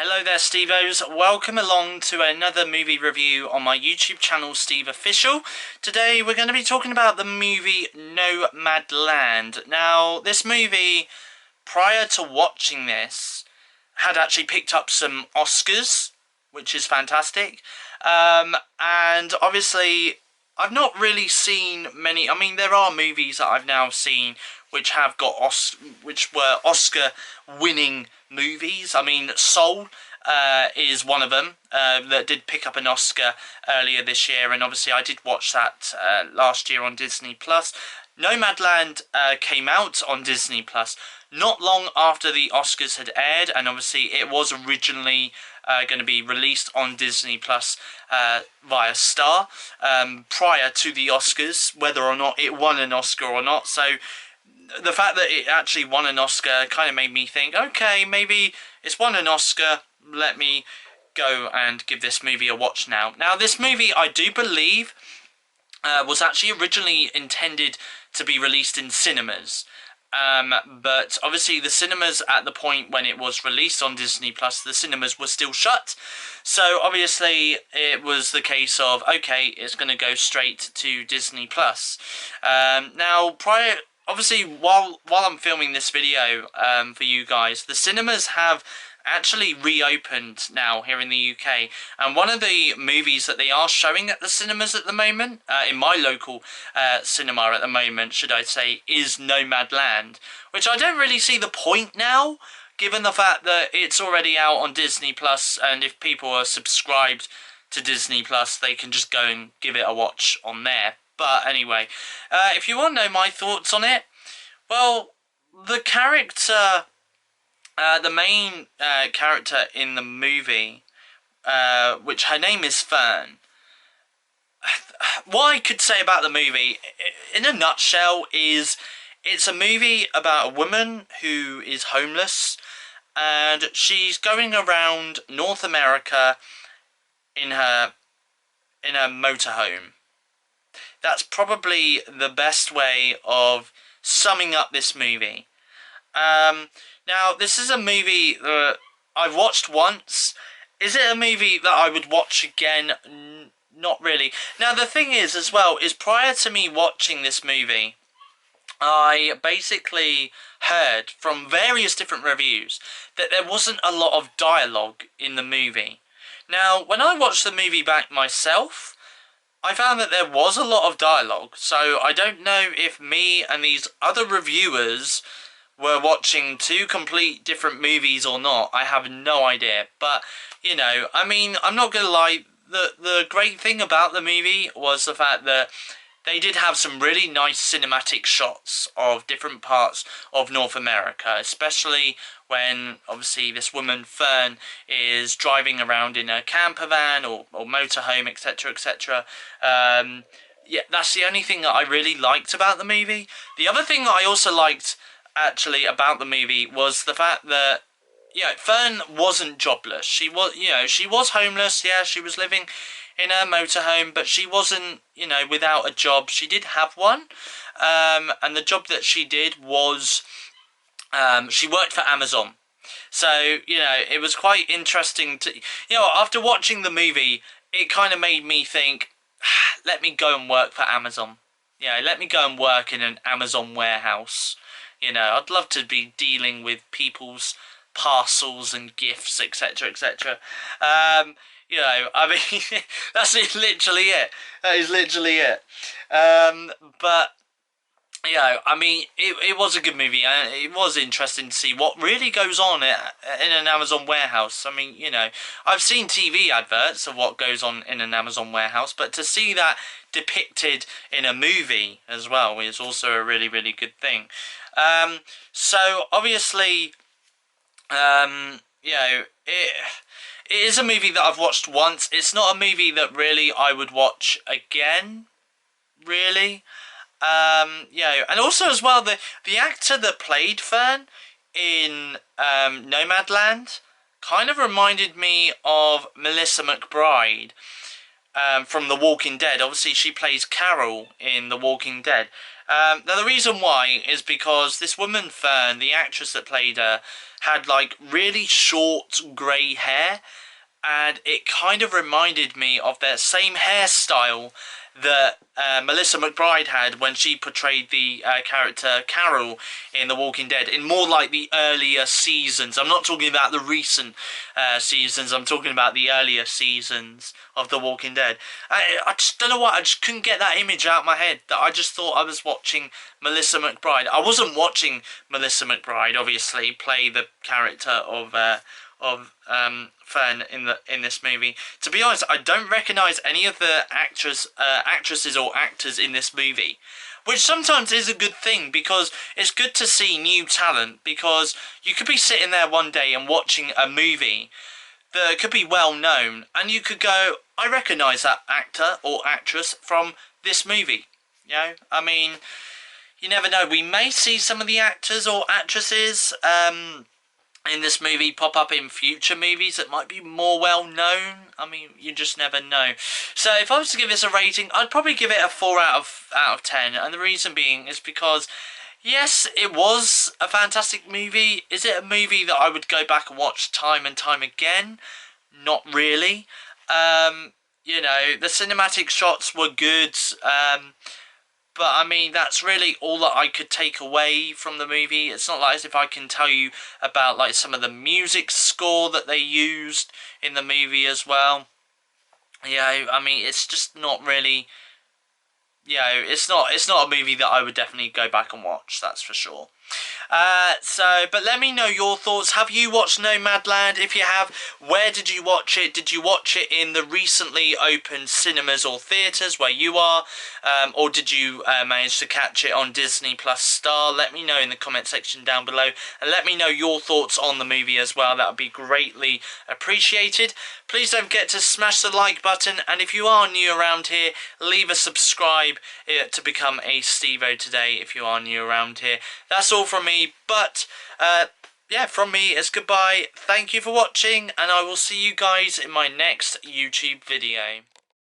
Hello there, Stevos. Welcome along to another movie review on my YouTube channel, SteveOfficial. Today we're going to be talking about the movie Nomadland. Now, this movie, prior to watching this, had actually picked up some Oscars, which is fantastic. And obviously, I've not really seen many. I mean, there are movies that I've now seen which have got which were Oscar-winning movies. I mean, Soul is one of them that did pick up an Oscar earlier this year, and obviously I did watch that last year on Disney Plus. Nomadland came out on Disney Plus not long after the Oscars had aired, and obviously it was originally going to be released on Disney Plus via Star prior to the Oscars, whether or not it won an Oscar or not. So the fact that it actually won an Oscar kind of made me think, okay, maybe it's won an Oscar, let me go and give this movie a watch now. Now, this movie, I do believe, was actually originally intended to be released in cinemas. But obviously the cinemas at the point when it was released on Disney Plus, the cinemas were still shut. So obviously it was the case of, okay, it's going to go straight to Disney Plus. Now, obviously, while I'm filming this video for you guys, the cinemas have actually reopened now here in the UK, and one of the movies that they are showing at the cinemas at the moment, in my local cinema at the moment, should I say, is Nomadland, which I don't really see the point now, given the fact that it's already out on Disney Plus, and if people are subscribed to Disney Plus, they can just go and give it a watch on there. But anyway, if you want to know my thoughts on it, well, the character, the main character in the movie, which her name is Fern, what I could say about the movie, in a nutshell, is it's a movie about a woman who is homeless, and she's going around North America in her motorhome. That's probably the best way of summing up this movie. Now, this is a movie that I've watched once. Is it a movie that I would watch again? Not really. Now, the thing is, as well, is prior to me watching this movie, I basically heard from various different reviews that there wasn't a lot of dialogue in the movie. Now, when I watched the movie back myself, I found that there was a lot of dialogue, so I don't know if me and these other reviewers were watching two complete different movies or not. I have no idea, but, you know, I mean, I'm not going to lie, the great thing about the movie was the fact that they did have some really nice cinematic shots of different parts of North America, especially when, obviously, this woman, Fern, is driving around in a camper van or motorhome, etc., etc. Yeah, that's the only thing that I really liked about the movie. The other thing that I also liked, actually, about the movie was the fact that, you know, Fern wasn't jobless. She was, you know, she was homeless. Yeah, she was living in her motorhome, but she wasn't, you know, without a job. She did have one, and the job that she did was, she worked for Amazon. So, you know, it was quite interesting to, you know, after watching the movie, it kind of made me think, let me go and work for Amazon. You know, let me go and work in an Amazon warehouse. You know, I'd love to be dealing with people's parcels and gifts, etc., etc. You know, I mean, that's literally it. That is literally it. But, you know, I mean, it was a good movie, and it was interesting to see what really goes on in an Amazon warehouse. I mean, you know, I've seen TV adverts of what goes on in an Amazon warehouse, but to see that depicted in a movie as well is also a really, really good thing. So, obviously, you know, it is a movie that I've watched once. It's not a movie that really I would watch again, really. You know, and also as well, the actor that played Fern in Nomadland kind of reminded me of Melissa McBride. from The Walking Dead. Obviously, she plays Carol in The Walking Dead. Now, the reason why is because this woman, Fern, the actress that played her, had like really short grey hair, and it kind of reminded me of that same hairstyle that Melissa McBride had when she portrayed the character Carol in The Walking Dead, in more like the earlier seasons. I'm not talking about the recent seasons, I'm talking about the earlier seasons of The Walking Dead. I just don't know why, I just couldn't get that image out of my head, that I just thought I was watching Melissa McBride. I wasn't watching Melissa McBride, obviously, play the character of Fern in this movie. To be honest, I don't recognise any of the actresses or actors in this movie, which sometimes is a good thing, because it's good to see new talent, because you could be sitting there one day and watching a movie that could be well known, and you could go, I recognise that actor or actress from this movie. You know, I mean, you never know. We may see some of the actors or actresses in this movie pop up in future movies that might be more well known. I mean, you just never know. So if I was to give this a rating, I'd probably give it a 4 out of 10, and the reason being is because, yes, it was a fantastic movie. Is it a movie that I would go back and watch time and time again? Not really. You know, the cinematic shots were good. But I mean, that's really all that I could take away from the movie. It's not like as if I can tell you about like some of the music score that they used in the movie as well. Yeah, I mean, it's just not really. Yeah, it's not a movie that I would definitely go back and watch. That's for sure. But let me know your thoughts. Have you watched Nomadland? If you have, where did you watch it? Did you watch it in the recently opened cinemas or theatres where you are? Or did you manage to catch it on Disney Plus Star? Let me know in the comment section down below. And let me know your thoughts on the movie as well. That would be greatly appreciated. Please don't forget to smash the like button. And if you are new around here, leave a subscribe to become a Stevo today if you are new around here. That's all from me, but yeah, from me it's goodbye. Thank you for watching, and I will see you guys in my next YouTube video.